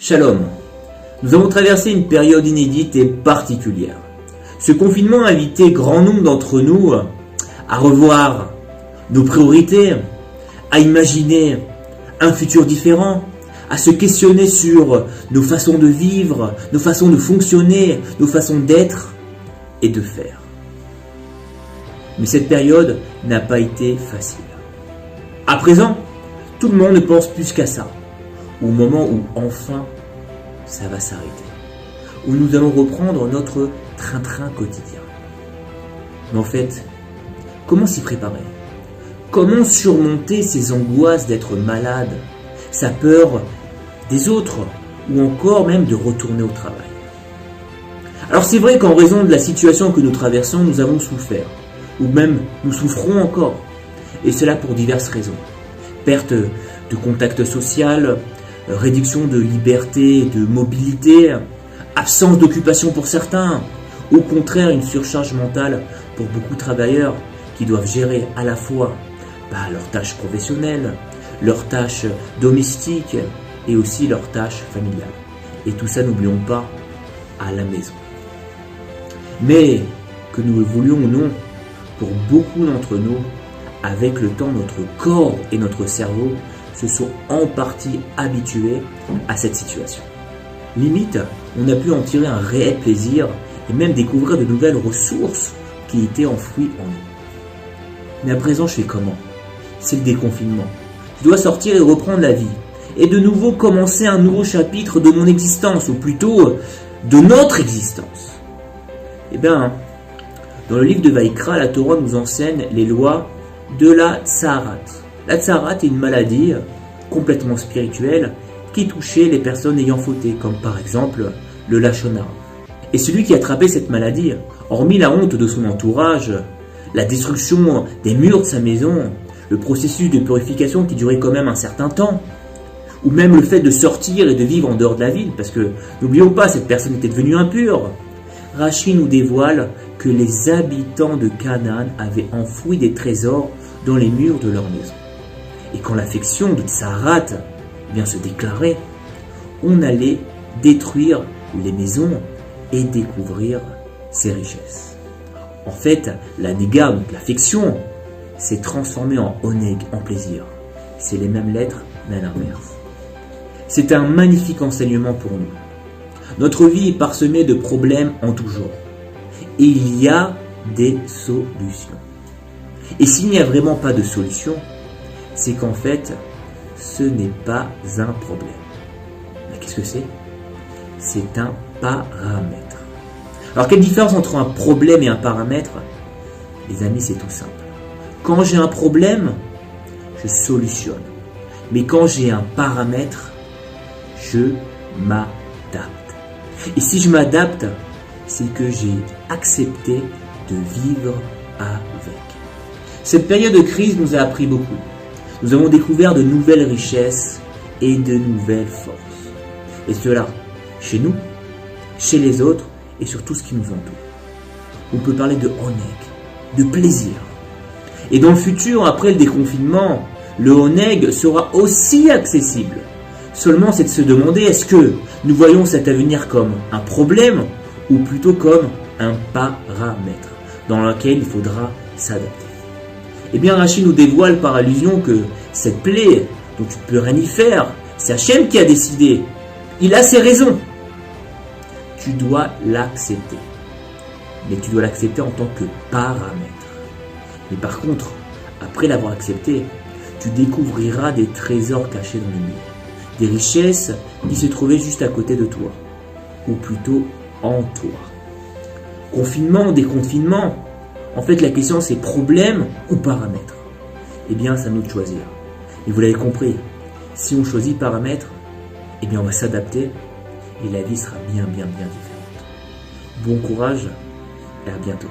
Shalom. Nous avons traversé une période inédite et particulière. Ce confinement a invité grand nombre d'entre nous à revoir nos priorités, à imaginer un futur différent, à se questionner sur nos façons de vivre, nos façons de fonctionner, nos façons d'être et de faire. Mais cette période n'a pas été facile. À présent, tout le monde ne pense plus qu'à ça, au moment où enfin ça va s'arrêter, où nous allons reprendre notre train-train quotidien. Mais en fait, comment s'y préparer? Comment surmonter ces angoisses d'être malade, sa peur des autres, ou encore même de retourner au travail? Alors c'est vrai qu'en raison de la situation que nous traversons, nous avons souffert, ou même nous souffrons encore, et cela pour diverses raisons. Perte de contact social, réduction de liberté, de mobilité, absence d'occupation pour certains, au contraire une surcharge mentale pour beaucoup de travailleurs qui doivent gérer à la fois leurs tâches professionnelles, leurs tâches domestiques et aussi leurs tâches familiales. Et tout ça, n'oublions pas, à la maison. Mais que nous le voulions ou non, pour beaucoup d'entre nous, avec le temps, notre corps et notre cerveau se sont en partie habitués à cette situation. Limite, on a pu en tirer un réel plaisir et même découvrir de nouvelles ressources qui étaient enfouies en nous. Mais à présent, je fais comment? C'est le déconfinement. Je dois sortir et reprendre la vie. Et de nouveau commencer un nouveau chapitre de mon existence, ou plutôt de notre existence. Eh bien, dans le livre de Vaïkra, la Torah nous enseigne les lois de la Tsaharat. La Tsaharat est une maladie complètement spirituelle qui touchait les personnes ayant fauté, comme par exemple le Lachon Hara. Et celui qui attrapait cette maladie, hormis la honte de son entourage, la destruction des murs de sa maison, le processus de purification qui durait quand même un certain temps, ou même le fait de sortir et de vivre en dehors de la ville, parce que n'oublions pas, cette personne était devenue impure. Rashi nous dévoile que les habitants de Canaan avaient enfoui des trésors dans les murs de leur maison. Et quand l'affection de Tsaharat se déclarait, on allait détruire les maisons et découvrir ses richesses. En fait, la néga, donc l'affection, s'est transformée en oneg, en plaisir. C'est les mêmes lettres, mais à l'inverse. C'est un magnifique enseignement pour nous. Notre vie est parsemée de problèmes en tout genre. Et il y a des solutions. Et s'il n'y a vraiment pas de solution, c'est qu'en fait, ce n'est pas un problème. Mais qu'est-ce que c'est? C'est un paramètre. Alors quelle différence entre un problème et un paramètre? Les amis, c'est tout simple. Quand j'ai un problème, je solutionne. Mais quand j'ai un paramètre, je m'adapte. Et si je m'adapte, c'est que j'ai accepté de vivre avec. Cette période de crise nous a appris beaucoup. Nous avons découvert de nouvelles richesses et de nouvelles forces. Et cela, chez nous, chez les autres et sur tout ce qui nous entoure. On peut parler de oneg, de plaisir. Et dans le futur, après le déconfinement, le oneg sera aussi accessible. Seulement, c'est de se demander, est-ce que nous voyons cet avenir comme un problème ou plutôt comme un paramètre dans lequel il faudra s'adapter. Eh bien, Rashi nous dévoile par allusion que cette plaie dont tu ne peux rien y faire, c'est Hachem qui a décidé. Il a ses raisons. Tu dois l'accepter. Mais tu dois l'accepter en tant que paramètre. Mais par contre, après l'avoir accepté, tu découvriras des trésors cachés dans les murs. Des richesses qui se trouvaient juste à côté de toi. Ou plutôt en toi. Confinement, déconfinement. En fait, la question c'est problème ou paramètre. Eh bien, c'est à nous de choisir. Et vous l'avez compris, si on choisit paramètre, eh bien on va s'adapter et la vie sera bien différente. Bon courage et à bientôt.